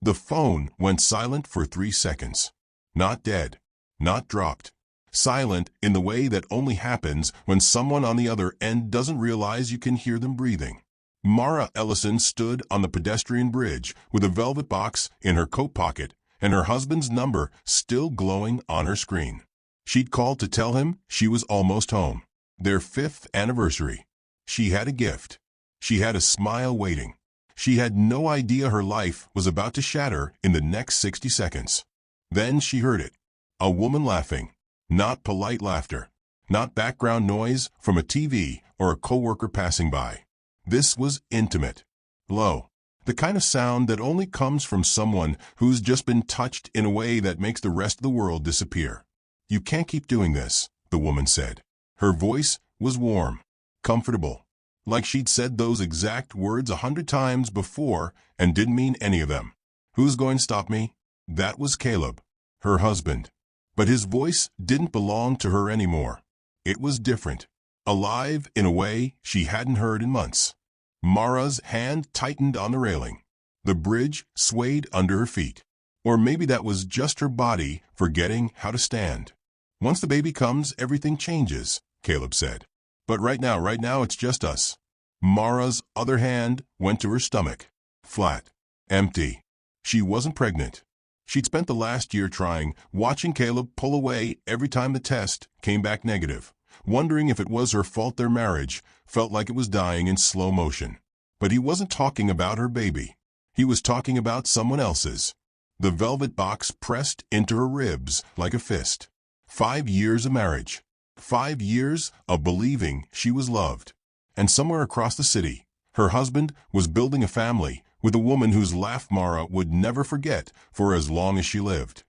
The phone went silent for 3 seconds. Not dead. Not dropped. Silent in the way that only happens when someone on the other end doesn't realize you can hear them breathing. Mara Ellison stood on the pedestrian bridge with a velvet box in her coat pocket and her husband's number still glowing on her screen. She'd called to tell him she was almost home. Their 5th anniversary. She had a gift. She had a smile waiting. She had no idea her life was about to shatter in the next 60 seconds. Then she heard it. A woman laughing. Not polite laughter. Not background noise from a TV or a coworker passing by. This was intimate. Low. The kind of sound that only comes from someone who's just been touched in a way that makes the rest of the world disappear. "You can't keep doing this," the woman said. Her voice was warm, comfortable, like she'd said those exact words 100 times before and didn't mean any of them. "Who's going to stop me?" That was Caleb, her husband. But his voice didn't belong to her anymore. It was different, alive in a way she hadn't heard in months. Mara's hand tightened on the railing. The bridge swayed under her feet. Or maybe that was just her body forgetting how to stand. "Once the baby comes, everything changes," Caleb said. "But right now it's just us." Mara's other hand went to her stomach. Flat. Empty. She wasn't pregnant. She'd spent the last year trying, watching Caleb pull away every time the test came back negative, wondering if it was her fault their marriage felt like it was dying in slow motion. But he wasn't talking about her baby. He was talking about someone else's. The velvet box pressed into her ribs like a fist. 5 years of marriage. 5 years of believing she was loved. And somewhere across the city, her husband was building a family with a woman whose laugh Mara would never forget for as long as she lived.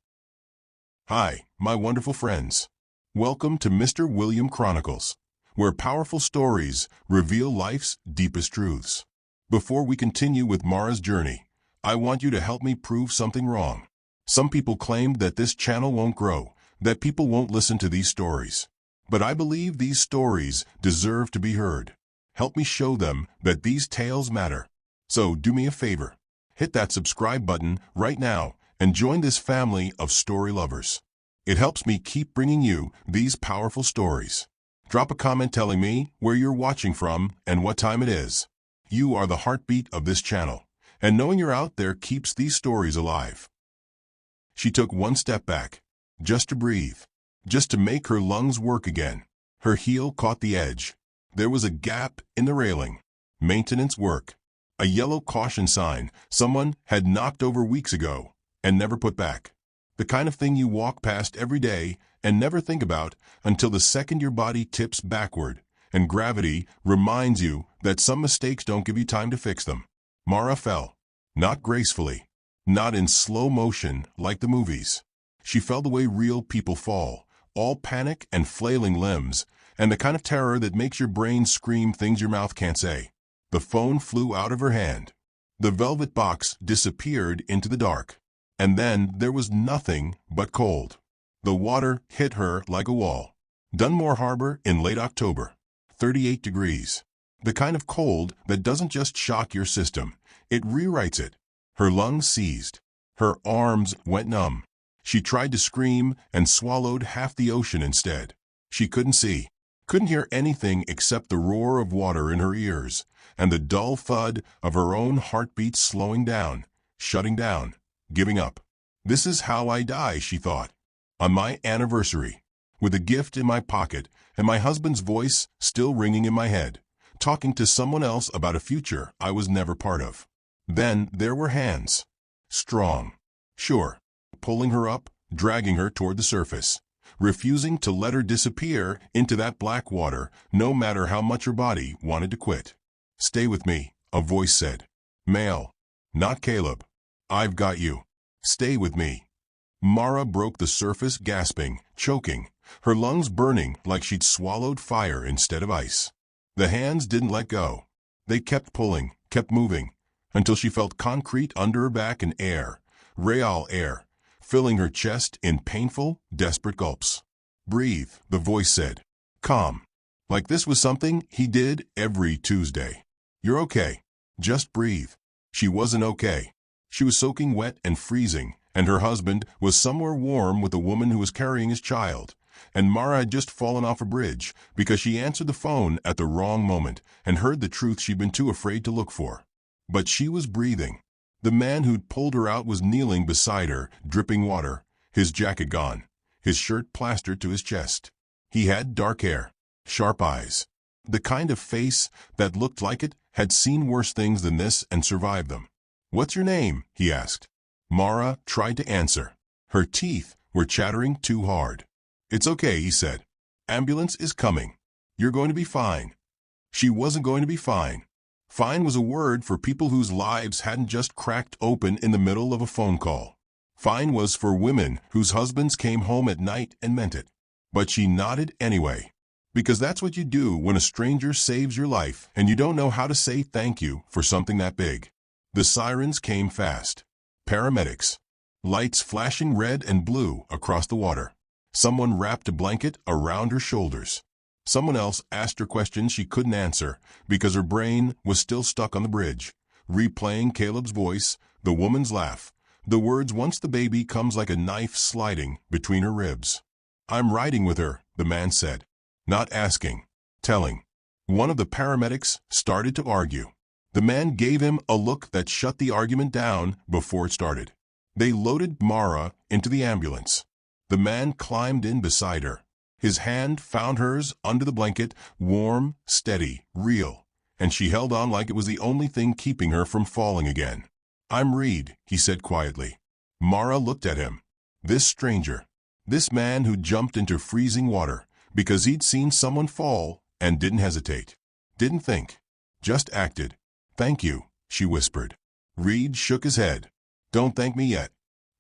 Hi, my wonderful friends. Welcome to Mr. William Chronicles, where powerful stories reveal life's deepest truths. Before we continue with Mara's journey, I want you to help me prove something wrong. Some people claimed that this channel won't grow, that people won't listen to these stories. But I believe these stories deserve to be heard. Help me show them that these tales matter. So do me a favor. Hit that subscribe button right now and join this family of story lovers. It helps me keep bringing you these powerful stories. Drop a comment telling me where you're watching from and what time it is. You are the heartbeat of this channel, and knowing you're out there keeps these stories alive. She took one step back, just to breathe, just to make her lungs work again. Her heel caught the edge. There was a gap in the railing. Maintenance work. A yellow caution sign someone had knocked over weeks ago and never put back. The kind of thing you walk past every day and never think about until the second your body tips backward and gravity reminds you that some mistakes don't give you time to fix them. Mara fell. Not gracefully. Not in slow motion like the movies. She fell the way real people fall, all panic and flailing limbs, and the kind of terror that makes your brain scream things your mouth can't say. The phone flew out of her hand. The velvet box disappeared into the dark. And then there was nothing but cold. The water hit her like a wall. Dunmore Harbor in late October. 38 degrees. The kind of cold that doesn't just shock your system, it rewrites it. Her lungs seized. Her arms went numb. She tried to scream and swallowed half the ocean instead. She couldn't see. Couldn't hear anything except the roar of water in her ears and the dull thud of her own heartbeat slowing down, shutting down, giving up. "This is how I die," she thought. "On my anniversary, with a gift in my pocket and my husband's voice still ringing in my head, talking to someone else about a future I was never part of." Then there were hands. Strong. Sure. Pulling her up, dragging her toward the surface. Refusing to let her disappear into that black water, no matter how much her body wanted to quit. "Stay with me," a voice said. Male. Not Caleb. "I've got you. Stay with me." Mara broke the surface, gasping, choking, her lungs burning like she'd swallowed fire instead of ice. The hands didn't let go. They kept pulling, kept moving, until she felt concrete under her back and air, real air, filling her chest in painful, desperate gulps. "Breathe," the voice said. Calm. Like this was something he did every Tuesday. "You're okay. Just breathe." She wasn't okay. She was soaking wet and freezing, and her husband was somewhere warm with a woman who was carrying his child. And Mara had just fallen off a bridge because she answered the phone at the wrong moment and heard the truth she'd been too afraid to look for. But she was breathing. The man who'd pulled her out was kneeling beside her, dripping water, his jacket gone, his shirt plastered to his chest. He had dark hair, sharp eyes, the kind of face that looked like it had seen worse things than this and survived them. "What's your name?" he asked. Mara tried to answer. Her teeth were chattering too hard. "It's okay," he said. "Ambulance is coming. You're going to be fine." She wasn't going to be fine. Fine was a word for people whose lives hadn't just cracked open in the middle of a phone call. Fine was for women whose husbands came home at night and meant it. But she nodded anyway. Because that's what you do when a stranger saves your life and you don't know how to say thank you for something that big. The sirens came fast. Paramedics. Lights flashing red and blue across the water. Someone wrapped a blanket around her shoulders. Someone else asked her questions she couldn't answer because her brain was still stuck on the bridge, replaying Caleb's voice, the woman's laugh, the words "once the baby comes like a knife sliding between her ribs." "I'm riding with her," the man said. Not asking, telling. One of the paramedics started to argue. The man gave him a look that shut the argument down before it started. They loaded Mara into the ambulance. The man climbed in beside her. His hand found hers under the blanket, warm, steady, real, and she held on like it was the only thing keeping her from falling again. "I'm Reed," he said quietly. Mara looked at him. This stranger. This man who jumped into freezing water because he'd seen someone fall and didn't hesitate. Didn't think. Just acted. "Thank you," she whispered. Reed shook his head. "Don't thank me yet."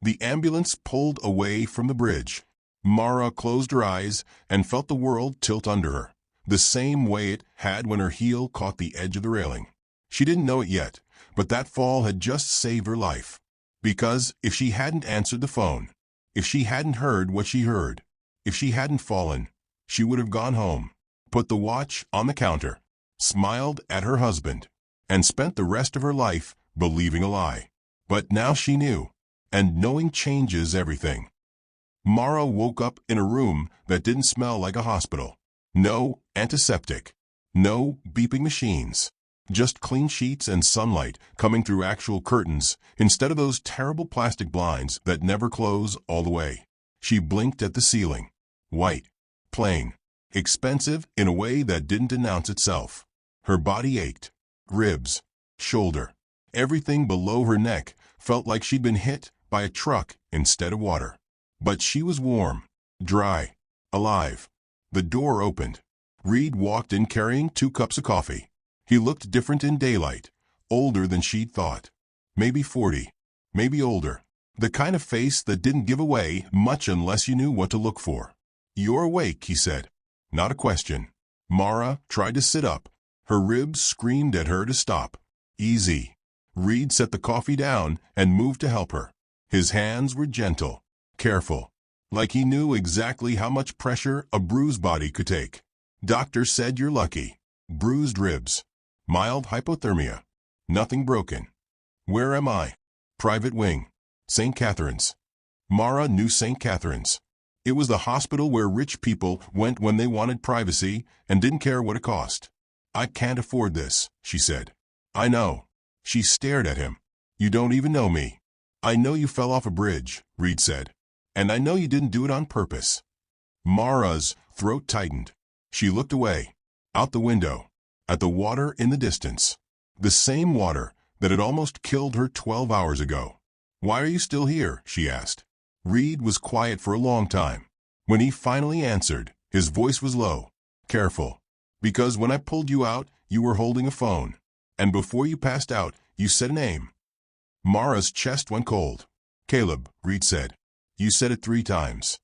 The ambulance pulled away from the bridge. Mara closed her eyes and felt the world tilt under her, the same way it had when her heel caught the edge of the railing. She didn't know it yet, but that fall had just saved her life. Because if she hadn't answered the phone, if she hadn't heard what she heard, if she hadn't fallen, she would have gone home, put the watch on the counter, smiled at her husband, and spent the rest of her life believing a lie. But now she knew, and knowing changes everything. Mara woke up in a room that didn't smell like a hospital. No antiseptic. No beeping machines. Just clean sheets and sunlight coming through actual curtains instead of those terrible plastic blinds that never close all the way. She blinked at the ceiling. White. Plain. Expensive in a way that didn't announce itself. Her body ached. Ribs. Shoulder. Everything below her neck felt like she'd been hit by a truck instead of water. But she was warm, dry, alive. The door opened. Reed walked in carrying 2 cups of coffee. He looked different in daylight, older than she'd thought. Maybe 40, maybe older. The kind of face that didn't give away much unless you knew what to look for. "You're awake," he said. Not a question. Mara tried to sit up. Her ribs screamed at her to stop. "Easy." Reed set the coffee down and moved to help her. His hands were gentle, careful, like he knew exactly how much pressure a bruised body could take. "Doctor said you're lucky. Bruised ribs. Mild hypothermia. Nothing broken." "Where am I?" "Private wing. St. Catherine's." Mara knew St. Catherine's. It was the hospital where rich people went when they wanted privacy and didn't care what it cost. "I can't afford this," she said. "I know." She stared at him. "You don't even know me." "I know you fell off a bridge," Reed said. "And I know you didn't do it on purpose." Mara's throat tightened. She looked away, out the window, at the water in the distance. The same water that had almost killed her 12 hours ago. "Why are you still here?" she asked. Reed was quiet for a long time. When he finally answered, his voice was low, careful. "Because when I pulled you out, you were holding a phone. And before you passed out, you said a name." Mara's chest went cold. "Caleb," Reed said. "You said it 3 times."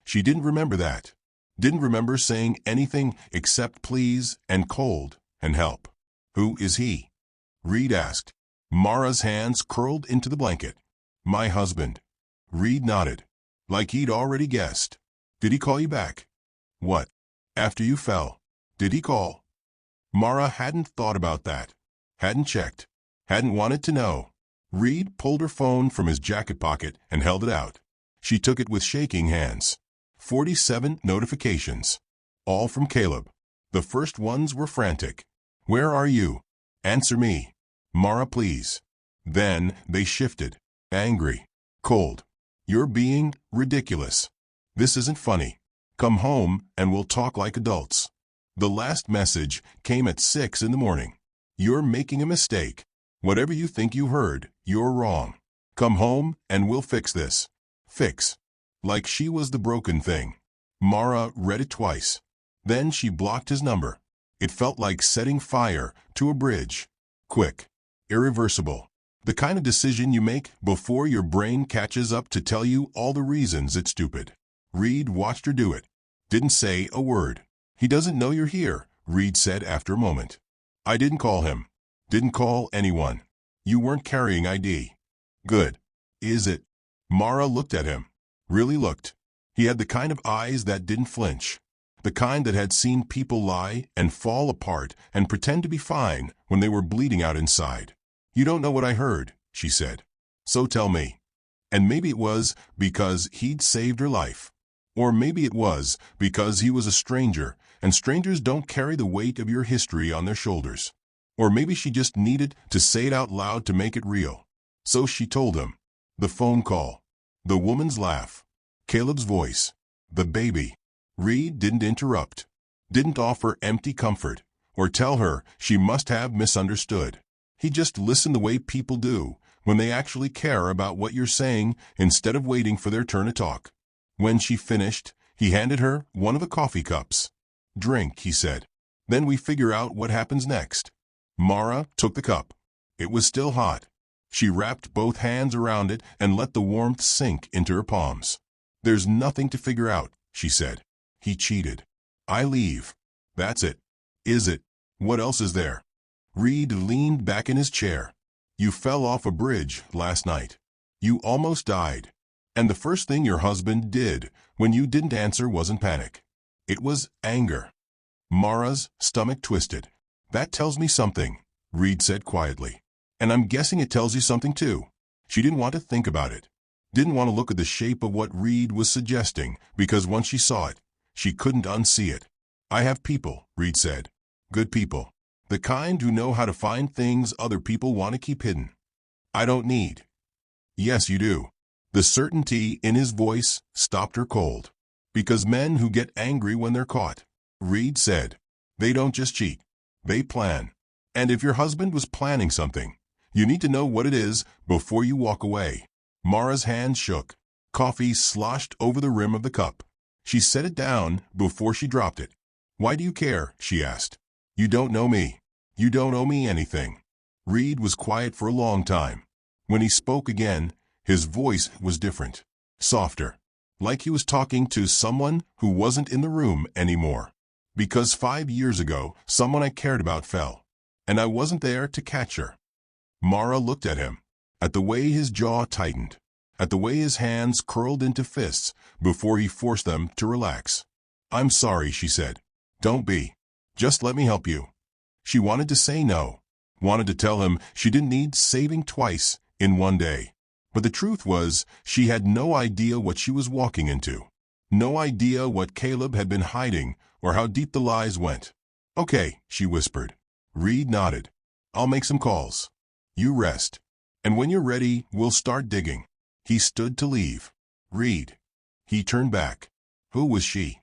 She didn't remember that. Didn't remember saying anything except please and cold and help. "Who is he?" Reed asked. Mara's hands curled into the blanket. "My husband." Reed nodded, like he'd already guessed. "Did he call you back?" "What? After you fell? Did he call?" Mara hadn't thought about that. Hadn't checked. Hadn't wanted to know. Reed pulled her phone from his jacket pocket and held it out. She took it with shaking hands. 47 notifications. All from Caleb. The first ones were frantic. "Where are you? Answer me. Mara, please." Then they shifted. Angry. Cold. "You're being ridiculous. This isn't funny. Come home and we'll talk like adults." The last message came at 6 in the morning. "You're making a mistake. Whatever you think you heard, you're wrong. Come home and we'll fix this." Fix. Like she was the broken thing. Mara read it twice. Then she blocked his number. It felt like setting fire to a bridge. Quick. Irreversible. The kind of decision you make before your brain catches up to tell you all the reasons it's stupid. Reed watched her do it. Didn't say a word. "He doesn't know you're here," Reed said after a moment. "I didn't call him. Didn't call anyone. You weren't carrying ID." "Good. Is it?" Mara looked at him. Really looked. He had the kind of eyes that didn't flinch. The kind that had seen people lie and fall apart and pretend to be fine when they were bleeding out inside. "You don't know what I heard," she said. "So tell me." And maybe it was because he'd saved her life. Or maybe it was because he was a stranger, and strangers don't carry the weight of your history on their shoulders. Or maybe she just needed to say it out loud to make it real. So she told him. The phone call. The woman's laugh. Caleb's voice. The baby. Reed didn't interrupt. Didn't offer empty comfort, or tell her she must have misunderstood. He just listened the way people do, when they actually care about what you're saying instead of waiting for their turn to talk. When she finished, he handed her one of the coffee cups. "Drink," he said. "Then we figure out what happens next." Mara took the cup. It was still hot. She wrapped both hands around it and let the warmth sink into her palms. "There's nothing to figure out," she said. He cheated. "I leave. That's it." "Is it? What else is there?" Reed leaned back in his chair. "You fell off a bridge last night. You almost died. And the first thing your husband did when you didn't answer wasn't panic. It was anger." Mara's stomach twisted. "That tells me something," Reed said quietly. "And I'm guessing it tells you something too." She didn't want to think about it. Didn't want to look at the shape of what Reed was suggesting, because once she saw it, she couldn't unsee it. "I have people," Reed said. "Good people. The kind who know how to find things other people want to keep hidden. I don't need." "Yes, you do." The certainty in his voice stopped her cold. "Because men who get angry when they're caught," Reed said. "They don't just cheat. They plan. And if your husband was planning something, you need to know what it is before you walk away." Mara's hand shook. Coffee sloshed over the rim of the cup. She set it down before she dropped it. "Why do you care?" she asked. "You don't know me. You don't owe me anything." Reed was quiet for a long time. When he spoke again, his voice was different. Softer. Like he was talking to someone who wasn't in the room anymore. "Because 5 years ago, someone I cared about fell. And I wasn't there to catch her." Mara looked at him. At the way his jaw tightened. At the way his hands curled into fists before he forced them to relax. "I'm sorry," she said. "Don't be. Just let me help you." She wanted to say no. Wanted to tell him she didn't need saving twice in one day. But the truth was, she had no idea what she was walking into. No idea what Caleb had been hiding or how deep the lies went. "Okay," she whispered. Reed nodded. "I'll make some calls. You rest. And when you're ready, we'll start digging." He stood to leave. "Reed." He turned back. "Who was she?"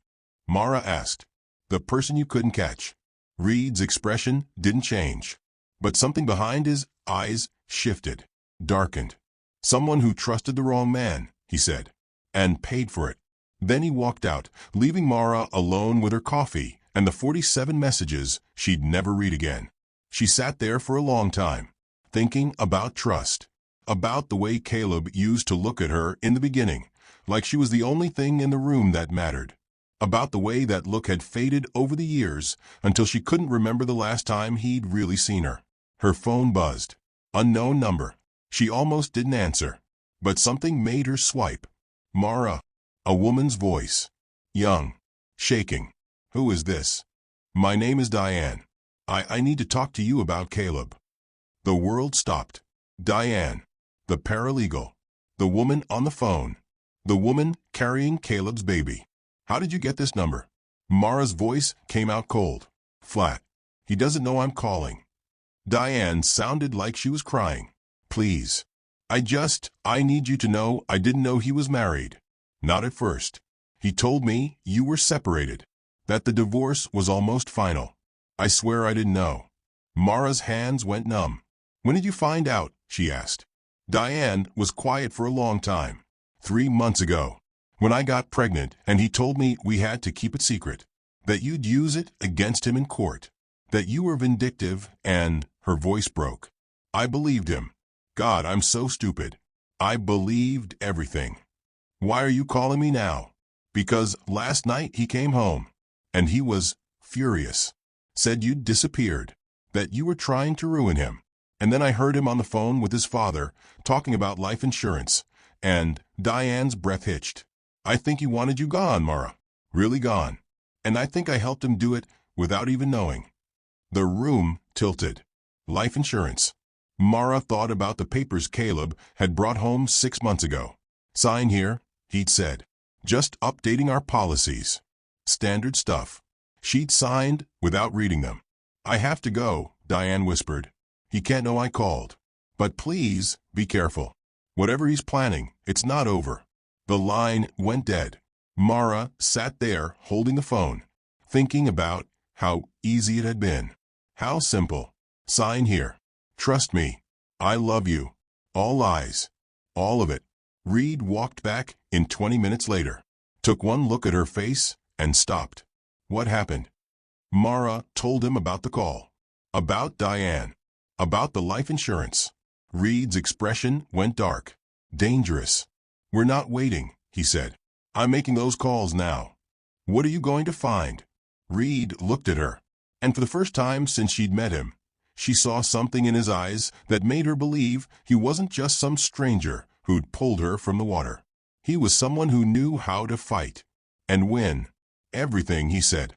Mara asked. "The person you couldn't catch." Reed's expression didn't change. But something behind his eyes shifted, darkened. "Someone who trusted the wrong man," he said, "and paid for it." Then he walked out, leaving Mara alone with her coffee and the 47 messages she'd never read again. She sat there for a long time, thinking about trust, about the way Caleb used to look at her in the beginning, like she was the only thing in the room that mattered, about the way that look had faded over the years until she couldn't remember the last time he'd really seen her. Her phone buzzed. Unknown number. She almost didn't answer, but something made her swipe. Mara. A woman's voice. Young. Shaking. "Who is this?" "My name is Diane. I need to talk to you about Caleb." The world stopped. "Diane." the paralegal, the woman on the phone, the woman carrying Caleb's baby. How did you get this number? Mara's voice came out cold, flat. He doesn't know I'm calling. Diane sounded like she was crying. Please. I need you to know I didn't know he was married. Not at first. He told me you were separated, that the divorce was almost final. I swear I didn't know. Mara's hands went numb. When did you find out? She asked. Diane was quiet for a long time. 3 months ago, when I got pregnant and he told me we had to keep it secret, that you'd use it against him in court, that you were vindictive, and her voice broke. I believed him. God, I'm so stupid. I believed everything. Why are you calling me now? Because last night he came home, and he was furious. Said you'd disappeared, that you were trying to ruin him. And then I heard him on the phone with his father, talking about life insurance, and Diane's breath hitched. I think he wanted you gone, Mara. Really gone. And I think I helped him do it without even knowing. The room tilted. Life insurance. Mara thought about the papers Caleb had brought home 6 months ago. Sign here, he'd said. Just updating our policies. Standard stuff. She'd signed without reading them. I have to go, Diane whispered. He can't know I called. But please, be careful. Whatever he's planning, it's not over. The line went dead. Mara sat there holding the phone, thinking about how easy it had been. How simple. Sign here. Trust me. I love you. All lies. All of it. Reed walked back in 20 minutes later, took one look at her face, and stopped. What happened? Mara told him about the call. About Diane. About the life insurance. Reed's expression went dark. Dangerous. We're not waiting, he said. I'm making those calls now. What are you going to find? Reed looked at her, and for the first time since she'd met him, she saw something in his eyes that made her believe he wasn't just some stranger who'd pulled her from the water. He was someone who knew how to fight and win. Everything, he said.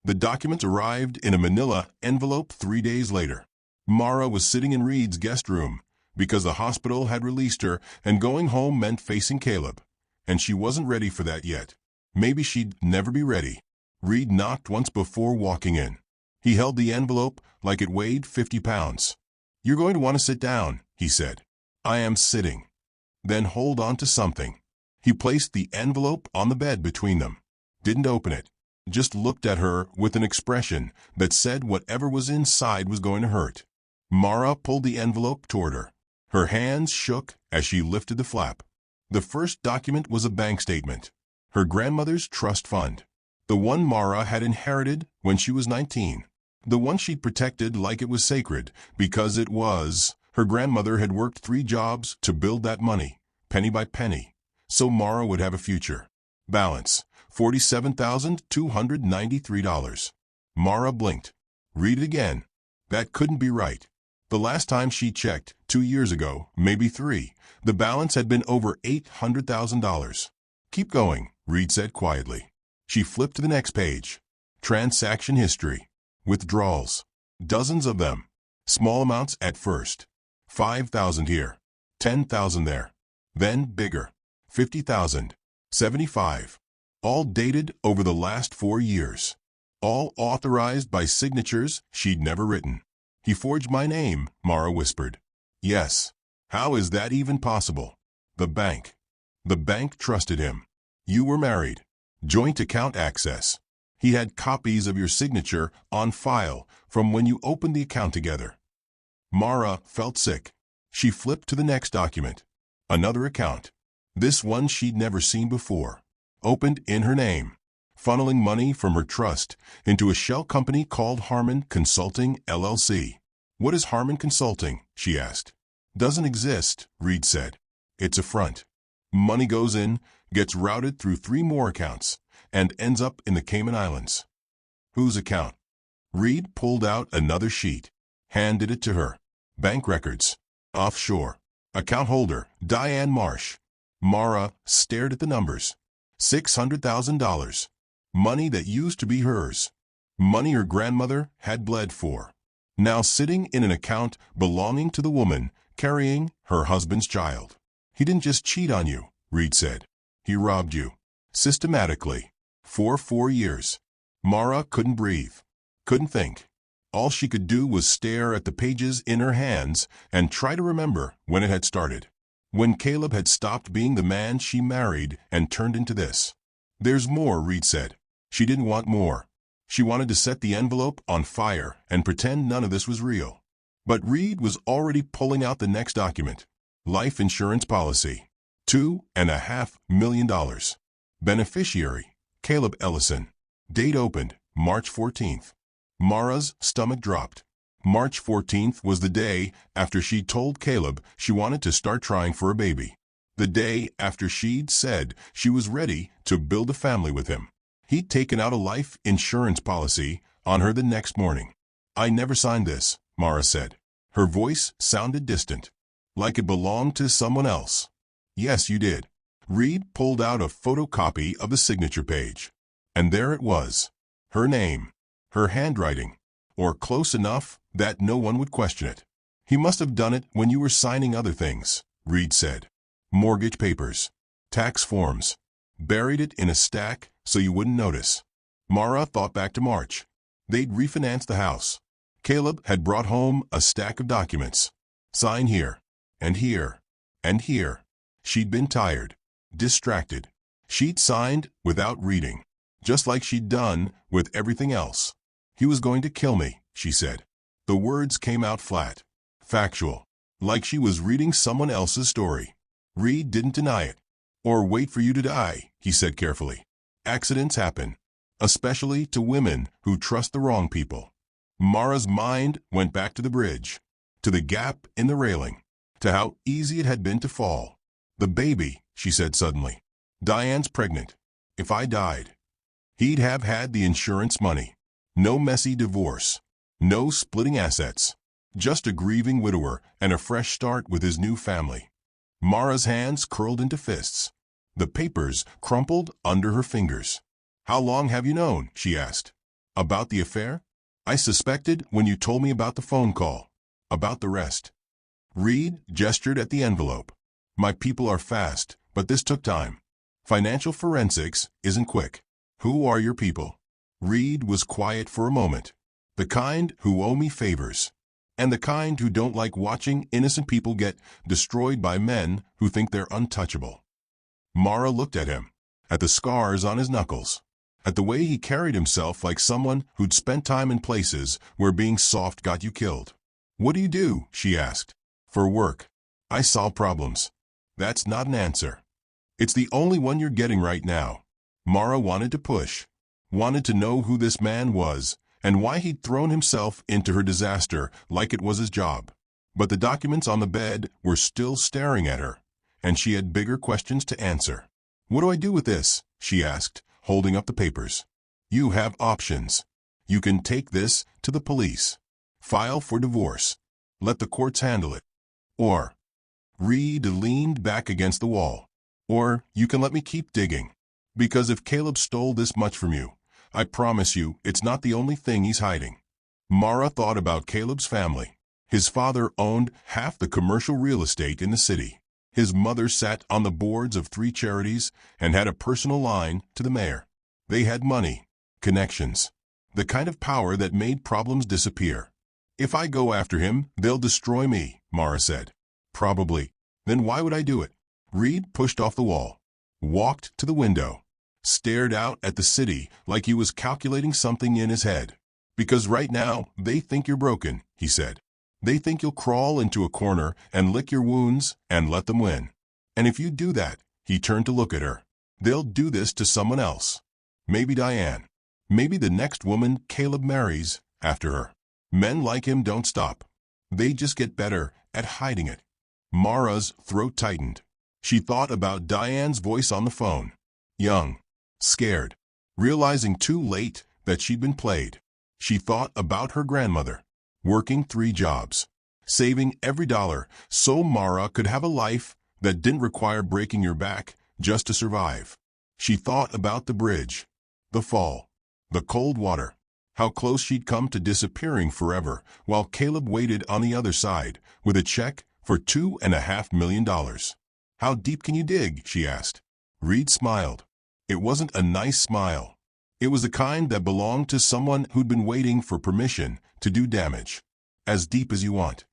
The documents arrived in a manila envelope 3 days later. Mara was sitting in Reed's guest room because the hospital had released her, and going home meant facing Caleb. And she wasn't ready for that yet. Maybe she'd never be ready. Reed knocked once before walking in. He held the envelope like it weighed 50 pounds. You're going to want to sit down, he said. I am sitting. Then hold on to something. He placed the envelope on the bed between them. Didn't open it. Just looked at her with an expression that said whatever was inside was going to hurt. Mara pulled the envelope toward her. Her hands shook as she lifted the flap. The first document was a bank statement. Her grandmother's trust fund. The one Mara had inherited when she was 19. The one she'd protected like it was sacred, because it was. Her grandmother had worked 3 jobs to build that money, penny by penny, so Mara would have a future. Balance, $47,293. Mara blinked. Read it again. That couldn't be right. The last time she checked, 2 years ago, maybe 3, the balance had been over $800,000. Keep going, Reed said quietly. She flipped to the next page. Transaction history. Withdrawals. Dozens of them. Small amounts at first. 5,000 here. 10,000 there. Then bigger. 50,000. 75. All dated over the last 4 years. All authorized by signatures she'd never written. He forged my name, Mara whispered. Yes. How is that even possible? The bank. The bank trusted him. You were married. Joint account access. He had copies of your signature on file from when you opened the account together. Mara felt sick. She flipped to the next document. Another account. This one she'd never seen before. Opened in her name. Funneling money from her trust into a shell company called Harmon Consulting, LLC. What is Harmon Consulting? She asked. Doesn't exist, Reed said. It's a front. Money goes in, gets routed through 3 more accounts, and ends up in the Cayman Islands. Whose account? Reed pulled out another sheet, handed it to her. Bank records. Offshore. Account holder, Diane Marsh. Mara stared at the numbers. $600,000. Money that used to be hers. Money her grandmother had bled for. Now sitting in an account belonging to the woman carrying her husband's child. He didn't just cheat on you, Reed said. He robbed you. Systematically. For 4 years. Mara couldn't breathe. Couldn't think. All she could do was stare at the pages in her hands and try to remember when it had started. When Caleb had stopped being the man she married and turned into this. There's more, Reed said. She didn't want more. She wanted to set the envelope on fire and pretend none of this was real. But Reed was already pulling out the next document. Life insurance policy. $2.5 million. Beneficiary, Caleb Ellison. Date opened, March 14th. Mara's stomach dropped. March 14th was the day after she told Caleb she wanted to start trying for a baby. The day after she'd said she was ready to build a family with him. He'd taken out a life insurance policy on her the next morning. I never signed this, Mara said. Her voice sounded distant, like it belonged to someone else. Yes, you did. Reed pulled out a photocopy of the signature page. And there it was. Her name. Her handwriting. Or close enough that no one would question it. He must have done it when you were signing other things, Reed said. Mortgage papers. Tax forms. Buried it in a stack so you wouldn't notice. Mara thought back to March. They'd refinanced the house. Caleb had brought home a stack of documents. Sign here. And here. And here. She'd been tired. Distracted. She'd signed without reading. Just like she'd done with everything else. He was going to kill me, she said. The words came out flat. Factual. Like she was reading someone else's story. Reed didn't deny it. Or wait for you to die, he said carefully. Accidents happen. Especially to women who trust the wrong people. Mara's mind went back to the bridge. To the gap in the railing. To how easy it had been to fall. The baby, she said suddenly. Diane's pregnant. If I died. He'd have had the insurance money. No messy divorce. No splitting assets. Just a grieving widower and a fresh start with his new family. Mara's hands curled into fists. The papers crumpled under her fingers. How long have you known, she asked. About the affair? I suspected when you told me about the phone call. About the rest. Reed gestured at the envelope. My people are fast, but this took time. Financial forensics isn't quick. Who are your people? Reed was quiet for a moment. The kind who owe me favors. And the kind who don't like watching innocent people get destroyed by men who think they're untouchable. Mara looked at him. At the scars on his knuckles. At the way he carried himself like someone who'd spent time in places where being soft got you killed. What do you do? She asked. For work. I solve problems. That's not an answer. It's the only one you're getting right now. Mara wanted to push. Wanted to know who this man was and why he'd thrown himself into her disaster like it was his job. But the documents on the bed were still staring at her, and she had bigger questions to answer. What do I do with this? She asked, holding up the papers. You have options. You can take this to the police. File for divorce. Let the courts handle it. Or, Reed leaned back against the wall. Or, you can let me keep digging. Because if Caleb stole this much from you, I promise you it's not the only thing he's hiding. Mara thought about Caleb's family. His father owned half the commercial real estate in the city. His mother sat on the boards of 3 charities and had a personal line to the mayor. They had money, connections, the kind of power that made problems disappear. If I go after him, they'll destroy me, Mara said. Probably. Then why would I do it? Reed pushed off the wall, walked to the window, stared out at the city like he was calculating something in his head. Because right now, they think you're broken, he said. They think you'll crawl into a corner and lick your wounds and let them win. And if you do that, he turned to look at her, they'll do this to someone else. Maybe Diane. Maybe the next woman Caleb marries after her. Men like him don't stop. They just get better at hiding it. Mara's throat tightened. She thought about Diane's voice on the phone. Young. Scared. Realizing too late that she'd been played. She thought about her grandmother. Working 3 jobs. Saving every dollar so Mara could have a life that didn't require breaking your back just to survive. She thought about the bridge. The fall. The cold water. How close she'd come to disappearing forever while Caleb waited on the other side with a check For $2.5 million. How deep can you dig? She asked. Reed smiled. It wasn't a nice smile. It was the kind that belonged to someone who'd been waiting for permission to do damage. As deep as you want.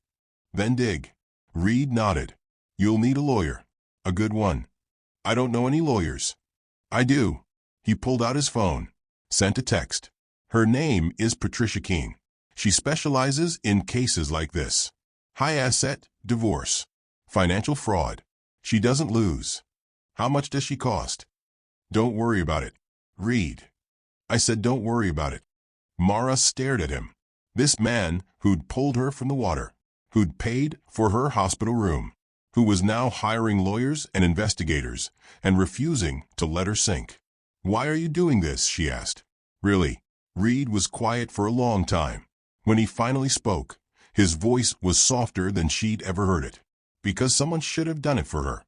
Then dig. Reed nodded. You'll need a lawyer. A good one. I don't know any lawyers. I do. He pulled out his phone. Sent a text. Her name is Patricia Keene. She specializes in cases like this. High asset, divorce, financial fraud. She doesn't lose. How much does she cost? Don't worry about it. Reed. I said don't worry about it. Mara stared at him. This man who'd pulled her from the water, who'd paid for her hospital room, who was now hiring lawyers and investigators and refusing to let her sink. Why are you doing this? She asked. Really? Reed was quiet for a long time. When he finally spoke, his voice was softer than she'd ever heard it. Because someone should have done it for her.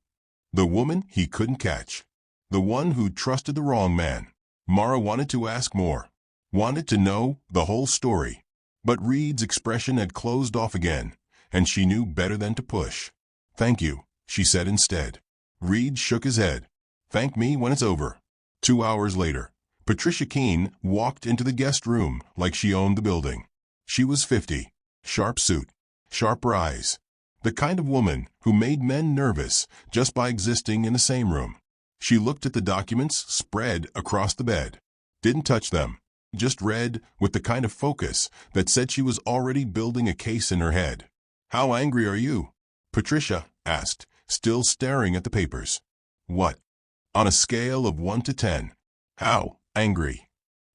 The woman he couldn't catch. The one who trusted the wrong man. Mara wanted to ask more. Wanted to know the whole story. But Reed's expression had closed off again, and she knew better than to push. Thank you, she said instead. Reed shook his head. Thank me when it's over. 2 hours later, Patricia Keene walked into the guest room like she owned the building. She was 50. Sharp suit. Sharper eyes. The kind of woman who made men nervous just by existing in the same room. She looked at the documents spread across the bed. Didn't touch them. Just read with the kind of focus that said she was already building a case in her head. How angry are you? Patricia asked, still staring at the papers. What? On a scale of 1 to 10. How angry?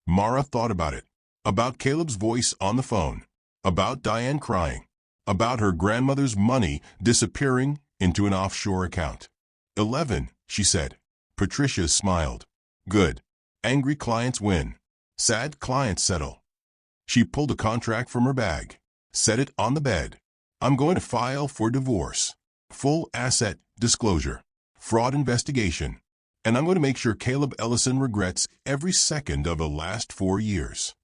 Mara thought about it. About Caleb's voice on the phone. About Diane crying. About her grandmother's money disappearing into an offshore account. 11, she said. Patricia smiled. Good. Angry clients win. Sad clients settle. She pulled a contract from her bag. Set it on the bed. I'm going to file for divorce. Full asset disclosure. Fraud investigation. And I'm going to make sure Caleb Ellison regrets every second of the last 4 years.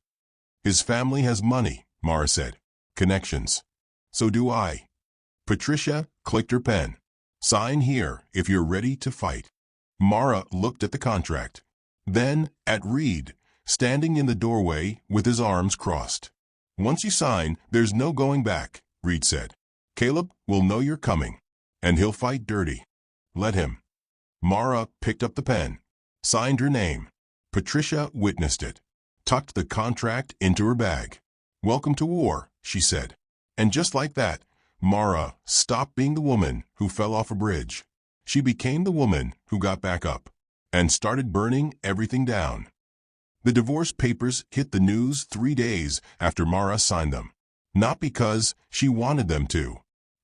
His family has money, Mara said. Connections. So do I. Patricia clicked her pen. Sign here if you're ready to fight. Mara looked at the contract. Then at Reed, standing in the doorway with his arms crossed. Once you sign, there's no going back, Reed said. Caleb will know you're coming, and he'll fight dirty. Let him. Mara picked up the pen, signed her name. Patricia witnessed it, tucked the contract into her bag. Welcome to war, she said. And just like that, Mara stopped being the woman who fell off a bridge. She became the woman who got back up and started burning everything down. The divorce papers hit the news 3 days after Mara signed them. Not because she wanted them to,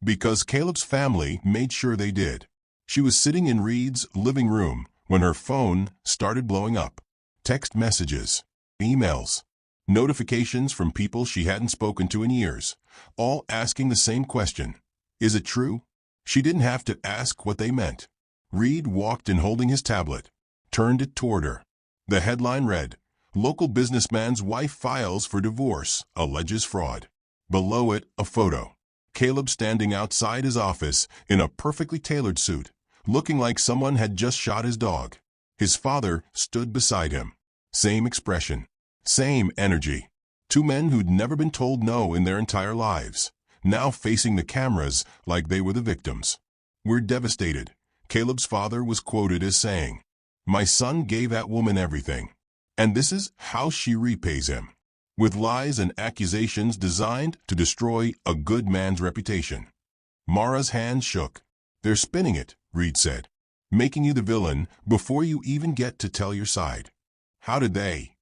because Caleb's family made sure they did. She was sitting in Reed's living room when her phone started blowing up. Text messages, emails, notifications from people she hadn't spoken to in years, all asking the same question. Is it true? She didn't have to ask what they meant. Reed walked in holding his tablet, turned it toward her. The headline read, Local businessman's wife files for divorce, alleges fraud. Below it, a photo. Caleb standing outside his office in a perfectly tailored suit, looking like someone had just shot his dog. His father stood beside him. Same expression. Same energy. 2 men who'd never been told no in their entire lives, now facing the cameras like they were the victims. We're devastated, Caleb's father was quoted as saying. My son gave that woman everything. And this is how she repays him. With lies and accusations designed to destroy a good man's reputation. Mara's hands shook. They're spinning it, Reed said. Making you the villain before you even get to tell your side. How did they?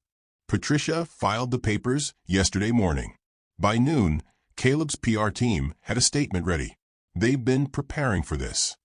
Patricia filed the papers yesterday morning. By noon, Caleb's PR team had a statement ready. They've been preparing for this.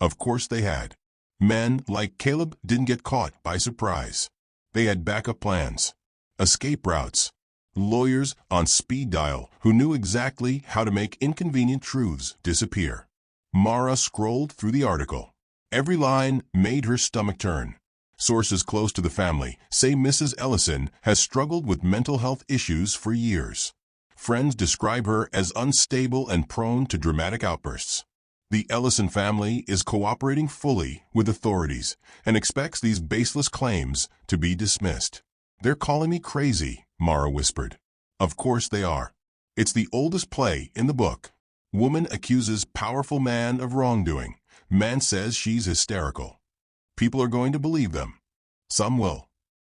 Of course they had. Men like Caleb didn't get caught by surprise. They had backup plans, escape routes, lawyers on speed dial who knew exactly how to make inconvenient truths disappear. Mara scrolled through the article. Every line made her stomach turn. Sources close to the family say Mrs. Ellison has struggled with mental health issues for years. Friends describe her as unstable and prone to dramatic outbursts. The Ellison family is cooperating fully with authorities and expects these baseless claims to be dismissed. They're calling me crazy, Mara whispered. Of course they are. It's the oldest play in the book. Woman accuses powerful man of wrongdoing. Man says she's hysterical. People are going to believe them. Some will.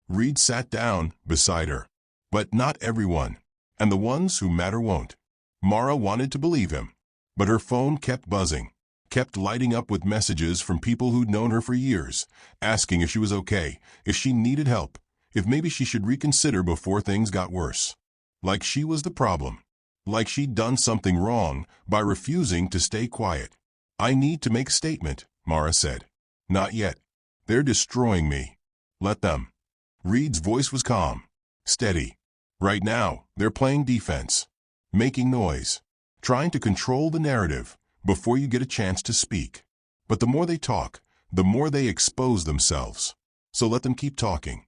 Reed sat down beside her. But not everyone. And the ones who matter won't. Mara wanted to believe him. But her phone kept buzzing, kept lighting up with messages from people who'd known her for years, asking if she was okay, if she needed help, if maybe she should reconsider before things got worse. Like she was the problem. Like she'd done something wrong by refusing to stay quiet. I need to make a statement, Mara said. Not yet. They're destroying me. Let them. Reed's voice was calm, steady. Right now, they're playing defense, making noise, trying to control the narrative before you get a chance to speak. But the more they talk, the more they expose themselves. So let them keep talking.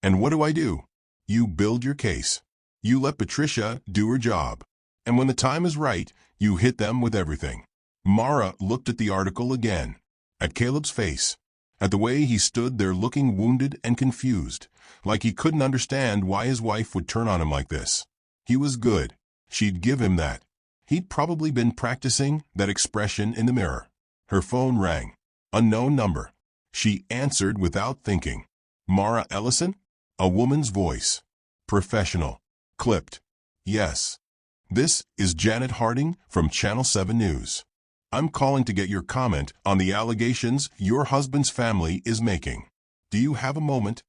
And what do? You build your case. You let Patricia do her job. And when the time is right, you hit them with everything. Mara looked at the article again, at Caleb's face, at the way he stood there looking wounded and confused, like he couldn't understand why his wife would turn on him like this. He was good. She'd give him that. He'd probably been practicing that expression in the mirror. Her phone rang. Unknown number. She answered without thinking. Mara Ellison? A woman's voice. Professional. Clipped. Yes. This is Janet Harding from Channel 7 News. I'm calling to get your comment on the allegations your husband's family is making. Do you have a moment?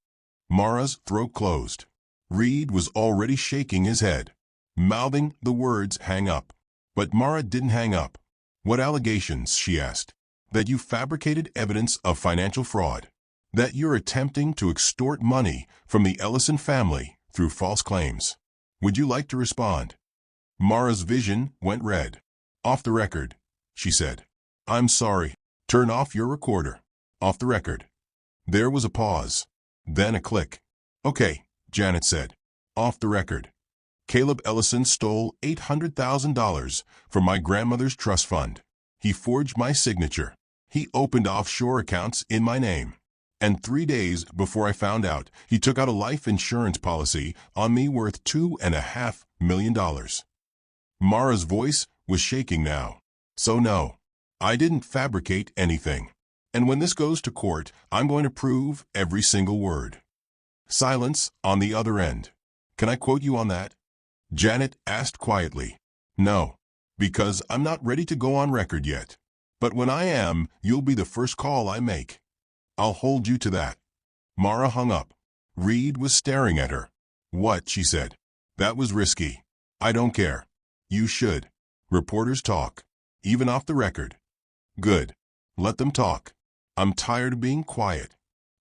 Mara's throat closed. Reed was already shaking his head, mouthing the words hang up. But Mara didn't hang up. What allegations, she asked. That you fabricated evidence of financial fraud. That you're attempting to extort money from the Ellison family through false claims. Would you like to respond? Mara's vision went red. Off the record, she said. I'm sorry. Turn off your recorder. Off the record. There was a pause. Then a click. Okay, Janet said. Off the record. Caleb Ellison stole $800,000 from my grandmother's trust fund. He forged my signature. He opened offshore accounts in my name. And 3 days before I found out, he took out a life insurance policy on me worth $2.5 million. Mara's voice was shaking now. So no, I didn't fabricate anything. And when this goes to court, I'm going to prove every single word. Silence on the other end. Can I quote you on that? Janet asked quietly. No, because I'm not ready to go on record yet. But when I am, you'll be the first call I make. I'll hold you to that. Mara hung up. Reed was staring at her. What, she said. That was risky. I don't care. You should. Reporters talk. Even off the record. Good. Let them talk. I'm tired of being quiet.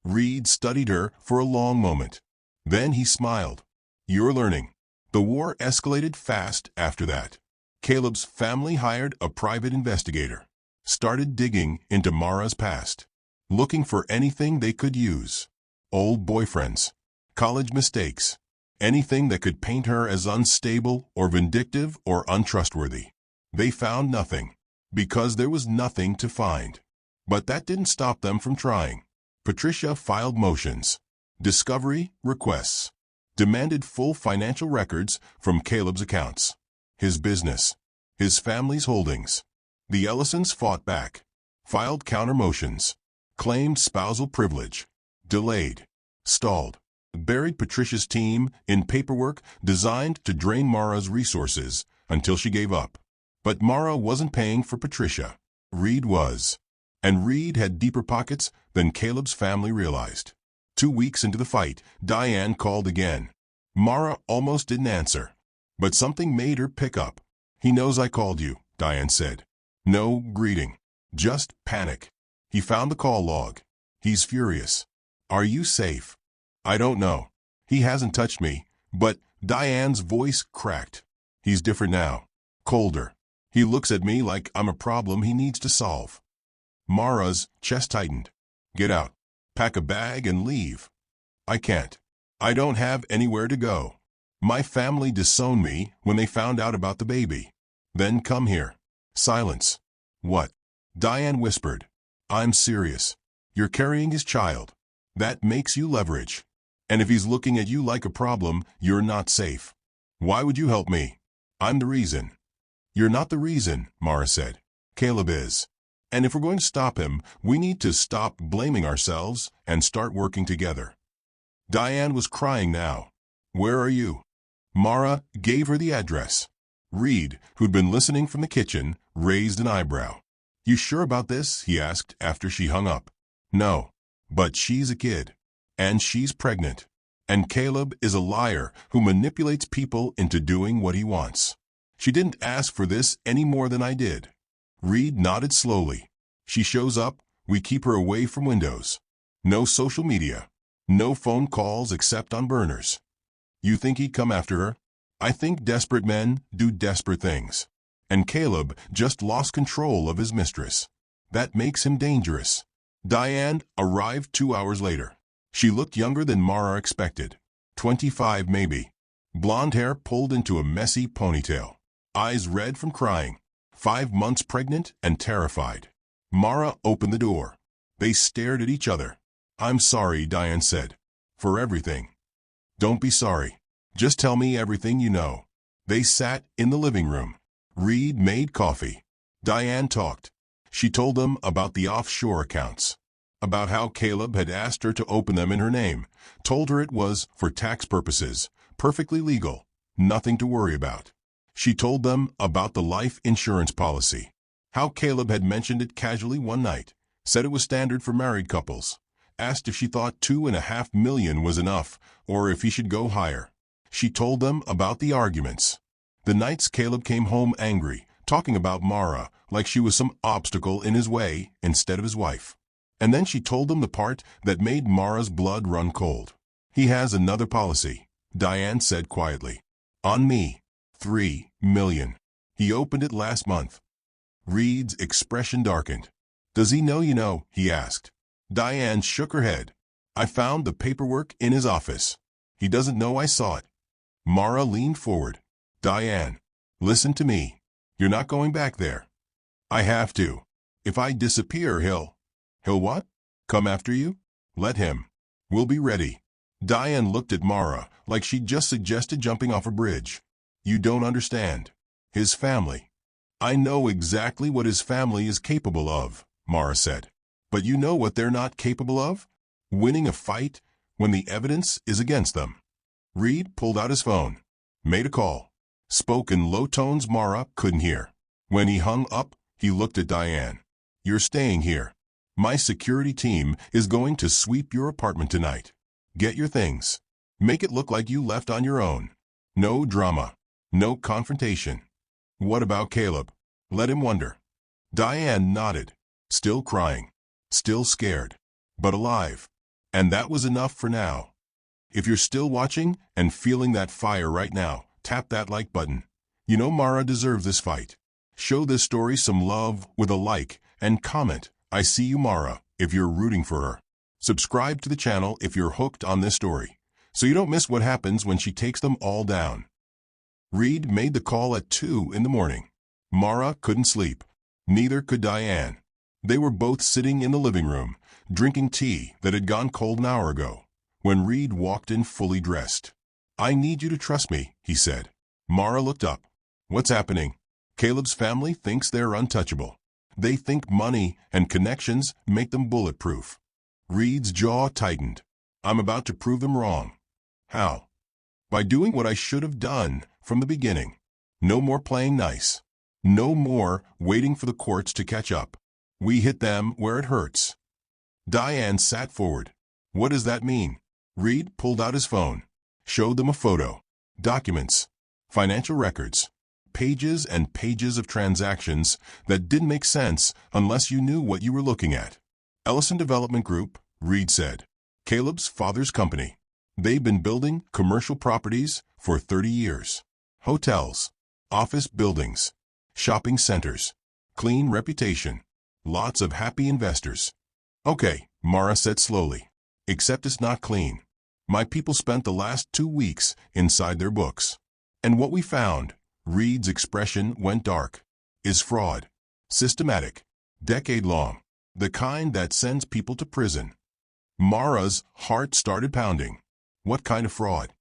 Reed studied her for a long moment. Then he smiled. You're learning. The war escalated fast after that. Caleb's family hired a private investigator. Started digging into Mara's past. Looking for anything they could use. Old boyfriends. College mistakes. Anything that could paint her as unstable or vindictive or untrustworthy. They found nothing. Because there was nothing to find. But that didn't stop them from trying. Patricia filed motions. Discovery requests. Demanded full financial records from Caleb's accounts. His business. His family's holdings. The Ellisons fought back. Filed counter motions. Claimed spousal privilege. Delayed. Stalled. Buried Patricia's team in paperwork designed to drain Mara's resources until she gave up. But Mara wasn't paying for Patricia. Reed was. And Reed had deeper pockets than Caleb's family realized. 2 weeks into the fight, Diane called again. Mara almost didn't answer. But something made her pick up. He knows I called you, Diane said. No greeting. Just panic. He found the call log. He's furious. Are you safe? I don't know. He hasn't touched me, but Diane's voice cracked. He's different now. Colder. He looks at me like I'm a problem he needs to solve. Mara's chest tightened. Get out. Pack a bag and leave. I can't. I don't have anywhere to go. My family disowned me when they found out about the baby. Then come here. Silence. What? Diane whispered. I'm serious. You're carrying his child. That makes you leverage. And if he's looking at you like a problem, you're not safe. Why would you help me? I'm the reason. You're not the reason, Mara said. Caleb is. And if we're going to stop him, we need to stop blaming ourselves and start working together. Diane was crying now. Where are you? Mara gave her the address. Reed, who'd been listening from the kitchen, raised an eyebrow. You sure about this? He asked after she hung up. No. But she's a kid. And she's pregnant. And Caleb is a liar who manipulates people into doing what he wants. She didn't ask for this any more than I did. Reed nodded slowly. She shows up, we keep her away from windows. No social media. No phone calls except on burners. You think he'd come after her? I think desperate men do desperate things. And Caleb just lost control of his mistress. That makes him dangerous. Diane arrived 2 hours later. She looked younger than Mara expected. 25 maybe. Blonde hair pulled into a messy ponytail. Eyes red from crying. 5 months pregnant and terrified. Mara opened the door. They stared at each other. I'm sorry, Diane said. For everything. Don't be sorry. Just tell me everything you know. They sat in the living room. Reed made coffee. Diane talked. She told them about the offshore accounts. About how Caleb had asked her to open them in her name. Told her it was for tax purposes. Perfectly legal. Nothing to worry about. She told them about the life insurance policy. How Caleb had mentioned it casually one night. Said it was standard for married couples. Asked if she thought $2.5 million was enough, or if he should go higher. She told them about the arguments. The nights Caleb came home angry, talking about Mara, like she was some obstacle in his way instead of his wife. And then she told them the part that made Mara's blood run cold. He has another policy, Diane said quietly. On me. $3 million. He opened it last month. Reed's expression darkened. Does he know you know? He asked. Diane shook her head. I found the paperwork in his office. He doesn't know I saw it. Mara leaned forward. Diane, listen to me. You're not going back there. I have to. If I disappear, he'll what? Come after you? Let him. We'll be ready. Diane looked at Mara like she'd just suggested jumping off a bridge. You don't understand. His family. I know exactly what his family is capable of, Mara said. But you know what they're not capable of? Winning a fight when the evidence is against them. Reed pulled out his phone. Made a call. Spoke in low tones Mara couldn't hear. When he hung up, he looked at Diane. You're staying here. My security team is going to sweep your apartment tonight. Get your things. Make it look like you left on your own. No drama. No confrontation. What about Caleb? Let him wonder. Diane nodded. Still crying. Still scared. But alive. And that was enough for now. If you're still watching and feeling that fire right now, tap that like button. You know Mara deserves this fight. Show this story some love with a like and comment, I see you Mara, if you're rooting for her. Subscribe to the channel if you're hooked on this story, so you don't miss what happens when she takes them all down. Reed made the call at 2 in the morning. Mara couldn't sleep. Neither could Diane. They were both sitting in the living room, drinking tea that had gone cold an hour ago, when Reed walked in fully dressed. I need you to trust me, he said. Mara looked up. What's happening? Caleb's family thinks they're untouchable. They think money and connections make them bulletproof. Reed's jaw tightened. I'm about to prove them wrong. How? By doing what I should have done from the beginning. No more playing nice. No more waiting for the courts to catch up. We hit them where it hurts. Diane sat forward. What does that mean? Reed pulled out his phone. Showed them a photo. Documents. Financial records. Pages and pages of transactions that didn't make sense unless you knew what you were looking at. Ellison Development Group, Reed said. Caleb's father's company. They've been building commercial properties for 30 years. Hotels. Office buildings. Shopping centers. Clean reputation. Lots of happy investors. Okay, Mara said slowly. Except it's not clean. My people spent the last 2 weeks inside their books. And what we found, Reed's expression went dark, is fraud. Systematic. Decade-long. The kind that sends people to prison. Mara's heart started pounding. What kind of fraud?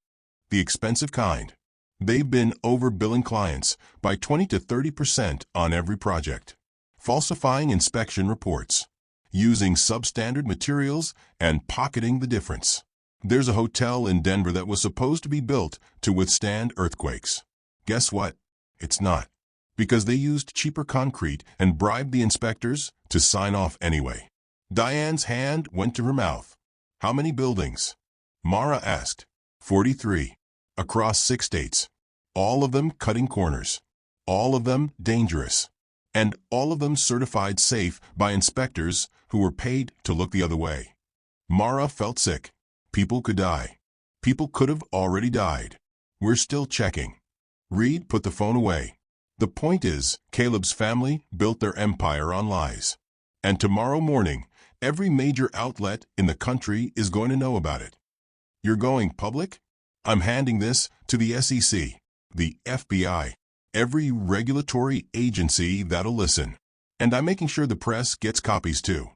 The expensive kind. They've been overbilling clients by 20 to 30% on every project. Falsifying inspection reports. Using substandard materials and pocketing the difference. There's a hotel in Denver that was supposed to be built to withstand earthquakes. Guess what? It's not. Because they used cheaper concrete and bribed the inspectors to sign off anyway. Diane's hand went to her mouth. How many buildings? Mara asked. 43. Across 6 states. All of them cutting corners. All of them dangerous. And all of them certified safe by inspectors who were paid to look the other way. Mara felt sick. People could die. People could have already died. We're still checking. Reed put the phone away. The point is, Caleb's family built their empire on lies. And tomorrow morning, every major outlet in the country is going to know about it. You're going public? I'm handing this to the SEC, the FBI, every regulatory agency that'll listen. And I'm making sure the press gets copies too.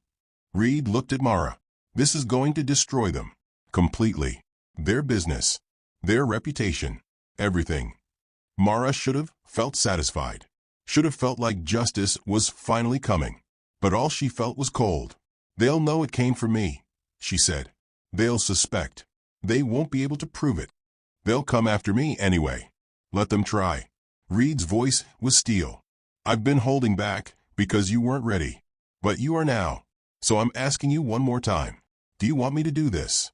Reed looked at Mara. This is going to destroy them. Completely. Their business. Their reputation. Everything. Mara should have felt satisfied. Should have felt like justice was finally coming. But all she felt was cold. They'll know it came from me, she said. They'll suspect. They won't be able to prove it. They'll come after me anyway. Let them try. Reed's voice was steel. I've been holding back because you weren't ready. But you are now. So I'm asking you one more time. Do you want me to do this?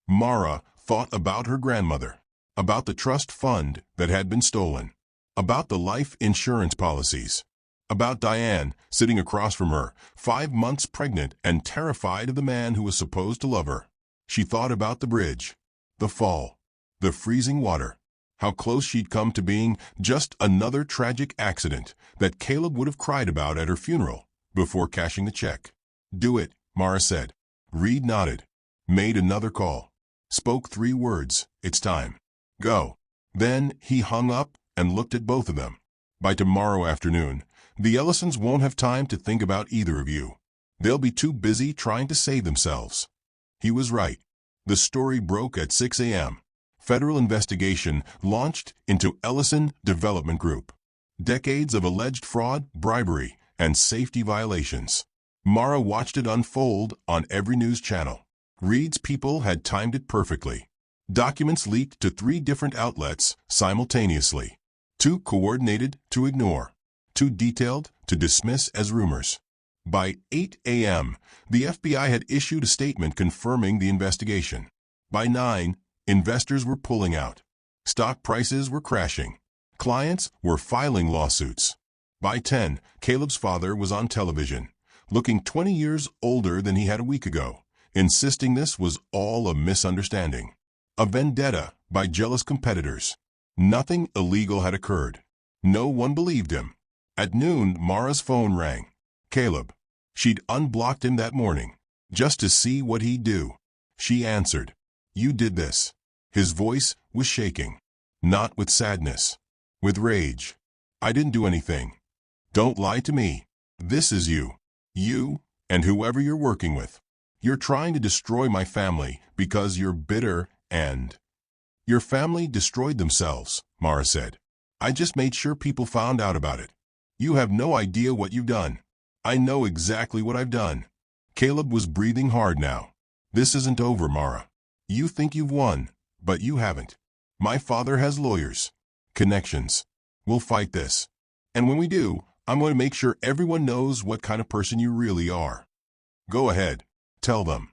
Mara thought about her grandmother. About the trust fund that had been stolen. About the life insurance policies. About Diane sitting across from her, 5 months pregnant and terrified of the man who was supposed to love her. She thought about the bridge, the fall, the freezing water, how close she'd come to being just another tragic accident that Caleb would have cried about at her funeral before cashing the check. Do it, Mara said. Reed nodded, made another call, spoke 3 words, it's time. Go. Then he hung up and looked at both of them. By tomorrow afternoon, the Ellisons won't have time to think about either of you. They'll be too busy trying to save themselves. He was right. The story broke at 6 a.m. Federal investigation launched into Ellison Development Group. Decades of alleged fraud, bribery, and safety violations. Mara watched it unfold on every news channel. Reed's people had timed it perfectly. Documents leaked to 3 different outlets simultaneously. Too coordinated to ignore. Too detailed to dismiss as rumors. By 8 a.m., the FBI had issued a statement confirming the investigation. By 9, investors were pulling out. Stock prices were crashing. Clients were filing lawsuits. By 10, Caleb's father was on television, looking 20 years older than he had a week ago, insisting this was all a misunderstanding. A vendetta by jealous competitors. Nothing illegal had occurred. No one believed him. At noon, Mara's phone rang. Caleb. She'd unblocked him that morning, just to see what he'd do. She answered. You did this. His voice was shaking. Not with sadness. With rage. I didn't do anything. Don't lie to me. This is you. You, and whoever you're working with. You're trying to destroy my family because you're bitter and... Your family destroyed themselves, Mara said. I just made sure people found out about it. You have no idea what you've done. I know exactly what I've done. Caleb was breathing hard now. This isn't over, Mara. You think you've won, but you haven't. My father has lawyers. Connections. We'll fight this. And when we do, I'm going to make sure everyone knows what kind of person you really are. Go ahead. Tell them.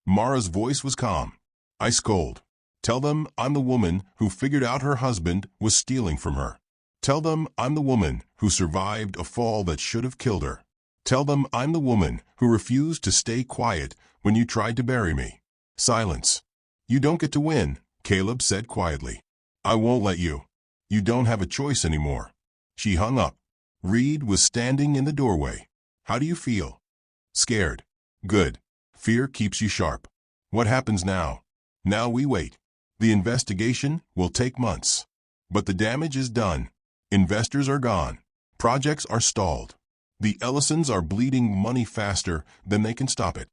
Mara's voice was calm. I scold. Tell them I'm the woman who figured out her husband was stealing from her. Tell them I'm the woman who survived a fall that should have killed her. Tell them I'm the woman who refused to stay quiet when you tried to bury me. Silence. You don't get to win, Caleb said quietly. I won't let you. You don't have a choice anymore. She hung up. Reed was standing in the doorway. How do you feel? Scared. Good. Fear keeps you sharp. What happens now? Now we wait. The investigation will take months. But the damage is done. Investors are gone. Projects are stalled. The Ellisons are bleeding money faster than they can stop it.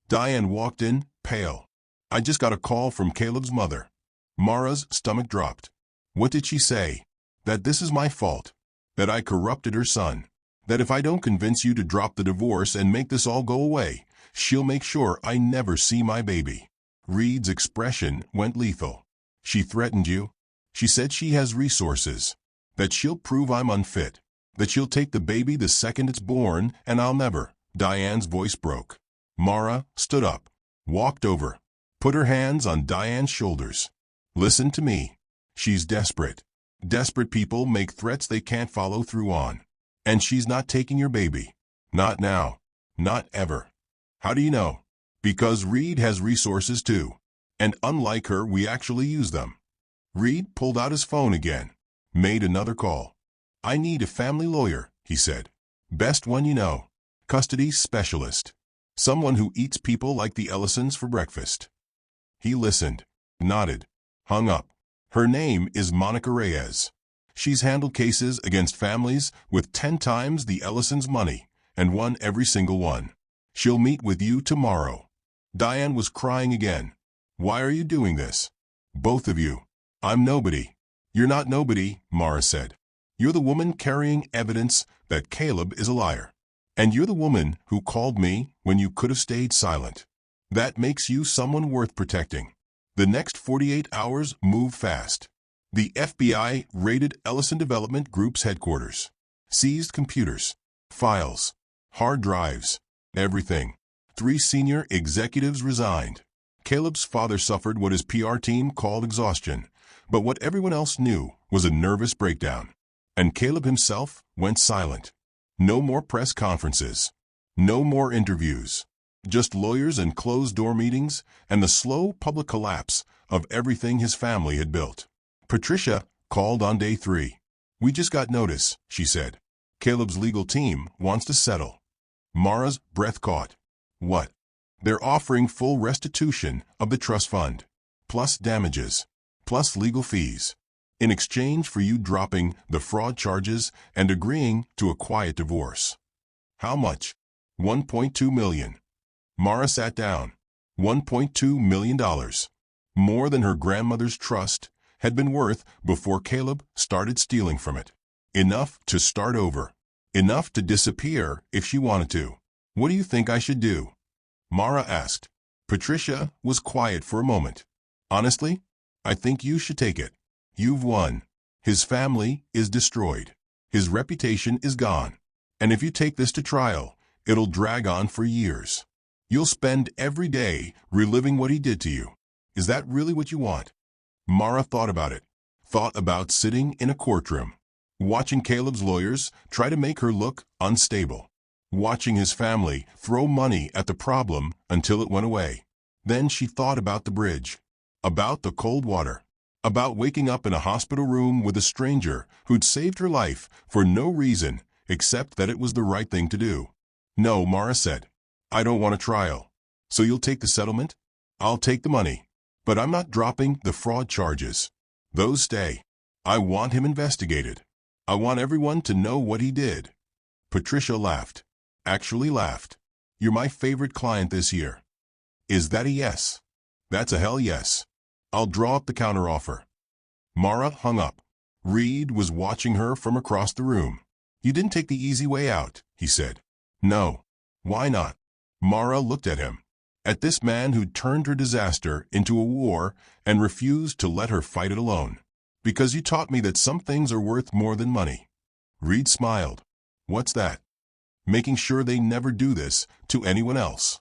Diane walked in, pale. I just got a call from Caleb's mother. Mara's stomach dropped. What did she say? That this is my fault. That I corrupted her son. That if I don't convince you to drop the divorce and make this all go away, she'll make sure I never see my baby. Reed's expression went lethal. She threatened you? She said she has resources. That she'll prove I'm unfit. That she'll take the baby the second it's born, and I'll never. Diane's voice broke. Mara stood up, walked over, put her hands on Diane's shoulders. Listen to me. She's desperate. Desperate people make threats they can't follow through on. And she's not taking your baby. Not now. Not ever. How do you know? Because Reed has resources too. And unlike her, we actually use them. Reed pulled out his phone again. Made another call. I need a family lawyer, he said. Best one you know. Custody specialist. Someone who eats people like the Ellisons for breakfast. He listened, nodded, hung up. Her name is Monica Reyes. She's handled cases against families with 10 times the Ellisons' money and won every single one. She'll meet with you tomorrow. Diane was crying again. Why are you doing this? Both of you. I'm nobody. You're not nobody, Mara said. You're the woman carrying evidence that Caleb is a liar. And you're the woman who called me when you could have stayed silent. That makes you someone worth protecting. The next 48 hours move fast. The FBI raided Ellison Development Group's headquarters. Seized computers, files, hard drives, everything. 3 senior executives resigned. Caleb's father suffered what his PR team called exhaustion, but what everyone else knew was a nervous breakdown. And Caleb himself went silent. No more press conferences. No more interviews. Just lawyers and closed-door meetings and the slow public collapse of everything his family had built. Patricia called on day 3. We just got notice, she said. Caleb's legal team wants to settle. Mara's breath caught. What? They're offering full restitution of the trust fund, plus damages, plus legal fees, in exchange for you dropping the fraud charges and agreeing to a quiet divorce. How much? $1.2 million. Mara sat down. $1.2 million. More than her grandmother's trust had been worth before Caleb started stealing from it. Enough to start over. Enough to disappear if she wanted to. What do you think I should do? Mara asked. Patricia was quiet for a moment. Honestly, I think you should take it. You've won. His family is destroyed. His reputation is gone. And if you take this to trial, it'll drag on for years. You'll spend every day reliving what he did to you. Is that really what you want? Mara thought about it. Thought about sitting in a courtroom, watching Caleb's lawyers try to make her look unstable, watching his family throw money at the problem until it went away. Then she thought about the bridge, about the cold water, about waking up in a hospital room with a stranger who'd saved her life for no reason except that it was the right thing to do. No, Mara said. I don't want a trial. So you'll take the settlement? I'll take the money. But I'm not dropping the fraud charges. Those stay. I want him investigated. I want everyone to know what he did. Patricia laughed. Actually laughed. You're my favorite client this year. Is that a yes? That's a hell yes. I'll draw up the counteroffer. Mara hung up. Reed was watching her from across the room. You didn't take the easy way out, he said. No. Why not? Mara looked at him. At this man who'd turned her disaster into a war and refused to let her fight it alone. Because you taught me that some things are worth more than money. Reed smiled. What's that? Making sure they never do this to anyone else.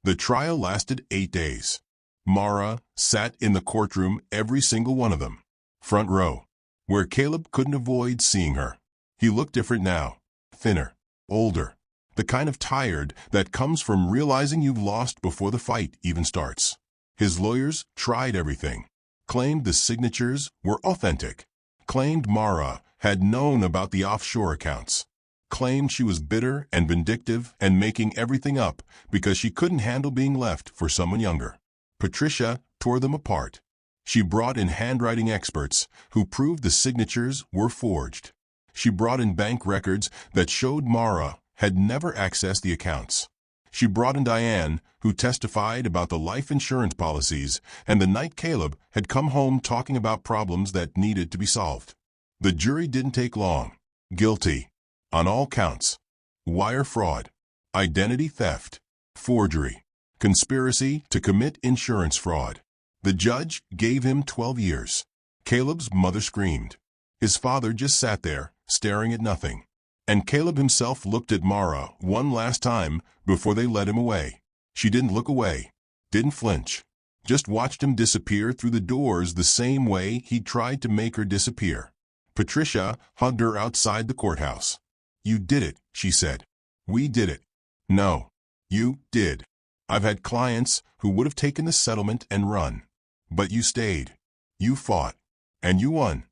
The trial lasted 8 days. Mara sat in the courtroom, every single one of them. Front row, where Caleb couldn't avoid seeing her. He looked different now. Thinner. Older. The kind of tired that comes from realizing you've lost before the fight even starts. His lawyers tried everything. Claimed the signatures were authentic. Claimed Mara had known about the offshore accounts. Claimed she was bitter and vindictive and making everything up because she couldn't handle being left for someone younger. Patricia tore them apart. She brought in handwriting experts who proved the signatures were forged. She brought in bank records that showed Mara had never accessed the accounts. She brought in Diane, who testified about the life insurance policies and the night Caleb had come home talking about problems that needed to be solved. The jury didn't take long. Guilty on all counts: wire fraud, identity theft, forgery, conspiracy to commit insurance fraud. The judge gave him 12 years. Caleb's mother screamed. His father just sat there, staring at nothing. And Caleb himself looked at Mara one last time before they led him away. She didn't look away, didn't flinch, just watched him disappear through the doors the same way he'd tried to make her disappear. Patricia hugged her outside the courthouse. "You did it," she said. "We did it." "No, you did. I've had clients who would have taken the settlement and run. But you stayed. You fought. And you won."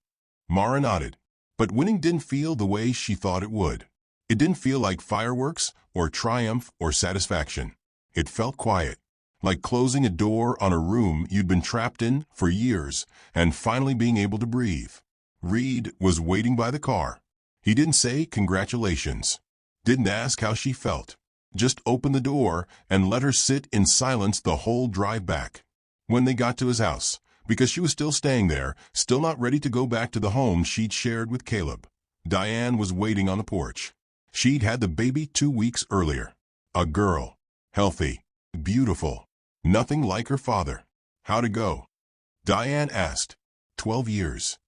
Mara nodded. But winning didn't feel the way she thought it would. It didn't feel like fireworks or triumph or satisfaction. It felt quiet, like closing a door on a room you'd been trapped in for years and finally being able to breathe. Reed was waiting by the car. He didn't say congratulations, didn't ask how she felt, just opened the door and let her sit in silence the whole drive back. When they got to his house, because she was still staying there, still not ready to go back to the home she'd shared with Caleb, Diane was waiting on the porch. She'd had the baby 2 weeks earlier. A girl. Healthy. Beautiful. Nothing like her father. "How'd it go?" Diane asked. 12 years.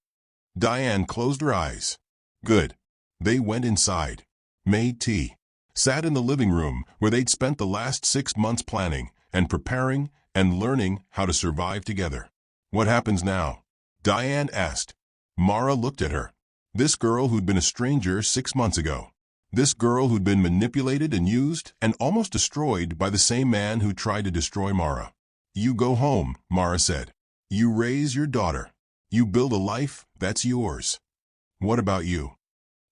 Diane closed her eyes. "Good." They went inside, made tea, sat in the living room where they'd spent the last 6 months planning and preparing and learning how to survive together. "What happens now?" Diane asked. Mara looked at her. This girl who'd been a stranger 6 months ago. This girl who'd been manipulated and used and almost destroyed by the same man who tried to destroy Mara. "You go home," Mara said. "You raise your daughter. You build a life that's yours." "What about you?"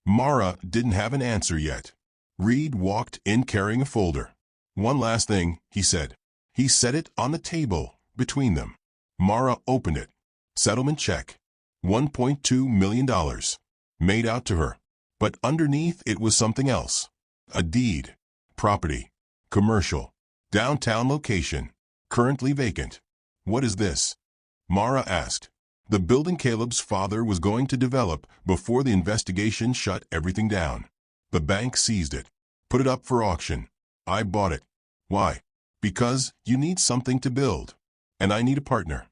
Mara didn't have an answer yet. Reed walked in carrying a folder. "One last thing," he said. He set it on the table between them. Mara opened it. Settlement check. $1.2 million. Made out to her. But underneath it was something else. A deed. Property. Commercial. Downtown location. Currently vacant. "What is this?" Mara asked. The building Caleb's father was going to develop before the investigation shut everything down. The bank seized it. Put it up for auction. I bought it. "Why?" "Because you need something to build. And I need a partner."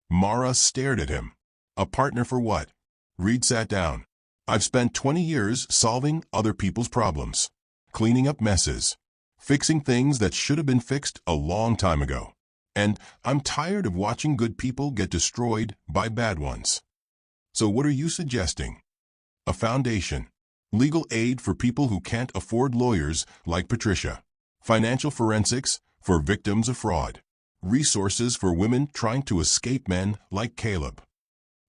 Mara stared at him. "A partner for what?" Reed sat down. "I've spent 20 years solving other people's problems, cleaning up messes, fixing things that should have been fixed a long time ago. And I'm tired of watching good people get destroyed by bad ones. So what are you suggesting?" "A foundation. Legal aid for people who can't afford lawyers like Patricia. Financial forensics for victims of fraud. Resources for women trying to escape men like Caleb."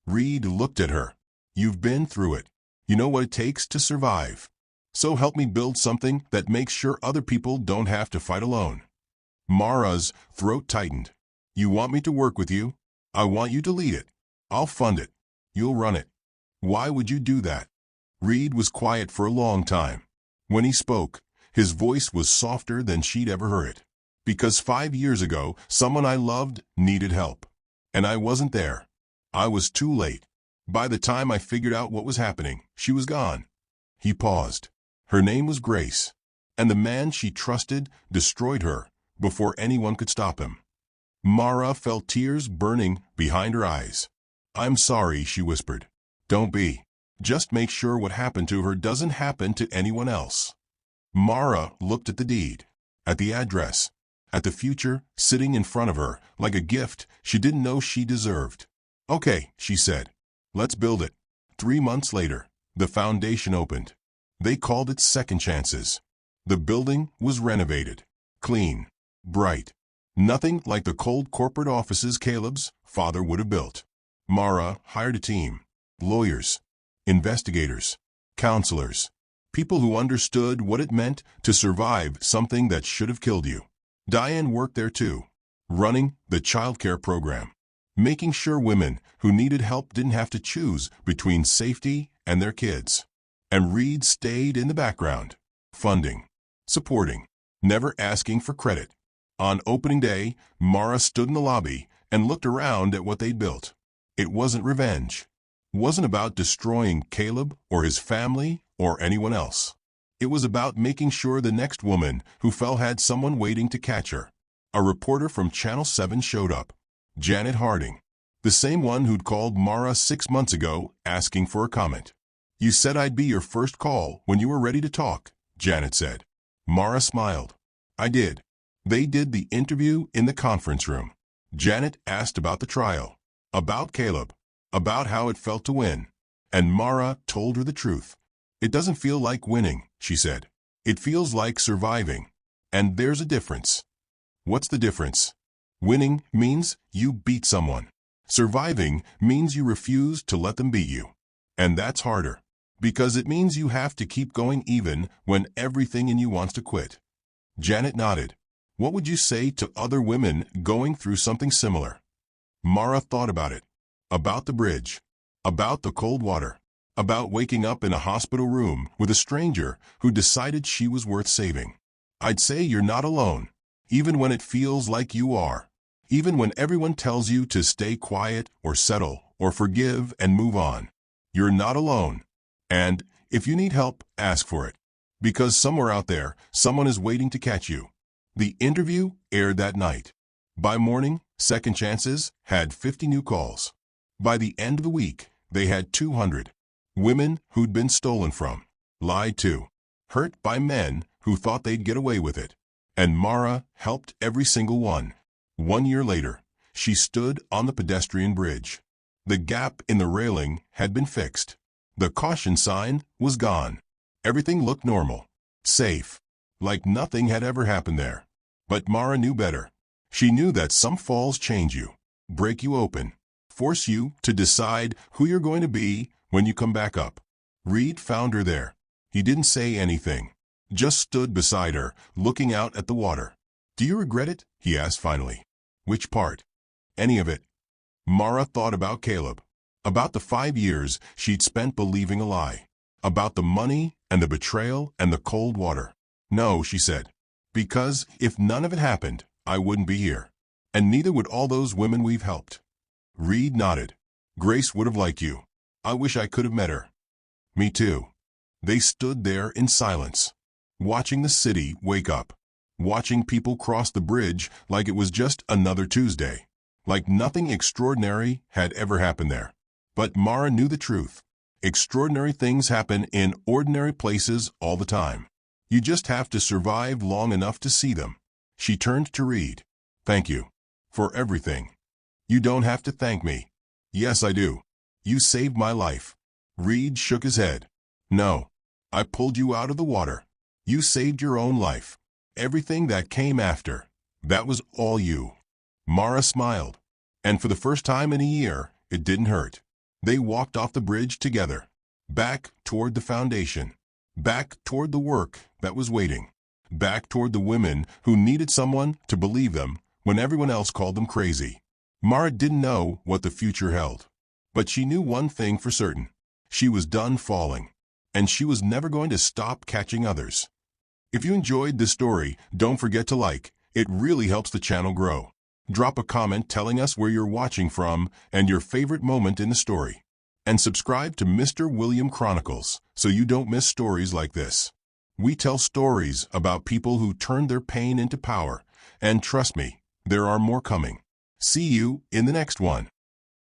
Reed looked at her. "You've been through it. You know what it takes to survive. So help me build something that makes sure other people don't have to fight alone." Mara's throat tightened. "You want me to work with you? I want you to lead it. I'll fund it. You'll run it. Why would you do that?" Reed was quiet for a long time. When he spoke, his voice was softer than she'd ever heard it. "Because 5 years ago, someone I loved needed help. And I wasn't there. I was too late. By the time I figured out what was happening, she was gone." He paused. Her name was Grace. And the man she trusted destroyed her before anyone could stop him. Mara felt tears burning behind her eyes. "I'm sorry," she whispered. "Don't be. Just make sure what happened to her doesn't happen to anyone else." Mara looked at the deed, at the address, at the future sitting in front of her like a gift she didn't know she deserved. "Okay," she said. "Let's build it." 3 months later, the foundation opened. They called it Second Chances. The building was renovated. Clean. Bright. Nothing like the cold corporate offices Caleb's father would have built. Mara hired a team. Lawyers. Investigators. Counselors. People who understood what it meant to survive something that should have killed you. Diane worked there too, running the childcare program, making sure women who needed help didn't have to choose between safety and their kids. And Reed stayed in the background, funding, supporting, never asking for credit. On opening day, Mara stood in the lobby and looked around at what they'd built. It wasn't revenge. It wasn't about destroying Caleb or his family or anyone else. It was about making sure the next woman who fell had someone waiting to catch her. A reporter from Channel 7 showed up. Janet Harding, the same one who'd called Mara 6 months ago asking for a comment. "You said I'd be your first call when you were ready to talk," Janet said. Mara smiled. "I did." They did the interview in the conference room. Janet asked about the trial, about Caleb, about how it felt to win. And Mara told her the truth. "It doesn't feel like winning," she said. "It feels like surviving. And there's a difference." "What's the difference?" "Winning means you beat someone. Surviving means you refuse to let them beat you. And that's harder, because it means you have to keep going even when everything in you wants to quit." Janet nodded. "What would you say to other women going through something similar?" Mara thought about it. About the bridge. About the cold water. About waking up in a hospital room with a stranger who decided she was worth saving. "I'd say you're not alone, even when it feels like you are. Even when everyone tells you to stay quiet or settle or forgive and move on. You're not alone. And if you need help, ask for it. Because somewhere out there, someone is waiting to catch you." The interview aired that night. By morning, Second Chances had 50 new calls. By the end of the week, they had 200. Women who'd been stolen from, lied to, hurt by men who thought they'd get away with it. And Mara helped every single one. 1 year later, she stood on the pedestrian bridge. The gap in the railing had been fixed. The caution sign was gone. Everything looked normal, safe, like nothing had ever happened there. But Mara knew better. She knew that some falls change you, break you open, force you to decide who you're going to be when you come back up. Reed found her there. He didn't say anything, just stood beside her, looking out at the water. "Do you regret it?" he asked finally. "Which part?" "Any of it." Mara thought about Caleb, about the 5 years she'd spent believing a lie, about the money and the betrayal and the cold water. "No," she said. "Because if none of it happened, I wouldn't be here. And neither would all those women we've helped." Reed nodded. "Grace would have liked you. I wish I could have met her." "Me too." They stood there in silence, watching the city wake up, watching people cross the bridge like it was just another Tuesday, like nothing extraordinary had ever happened there. But Mara knew the truth. Extraordinary things happen in ordinary places all the time. You just have to survive long enough to see them. She turned to Reed. "Thank you. For everything." "You don't have to thank me." "Yes, I do. You saved my life." Reed shook his head. "No. I pulled you out of the water. You saved your own life. Everything that came after, that was all you." Mara smiled. And for the first time in a year, it didn't hurt. They walked off the bridge together, back toward the foundation, back toward the work that was waiting, back toward the women who needed someone to believe them when everyone else called them crazy. Mara didn't know what the future held, but she knew one thing for certain. She was done falling, and she was never going to stop catching others. If you enjoyed this story, don't forget to like. It really helps the channel grow. Drop a comment telling us where you're watching from and your favorite moment in the story. And subscribe to Mr. William Chronicles so you don't miss stories like this. We tell stories about people who turned their pain into power, and trust me, there are more coming. See you in the next one.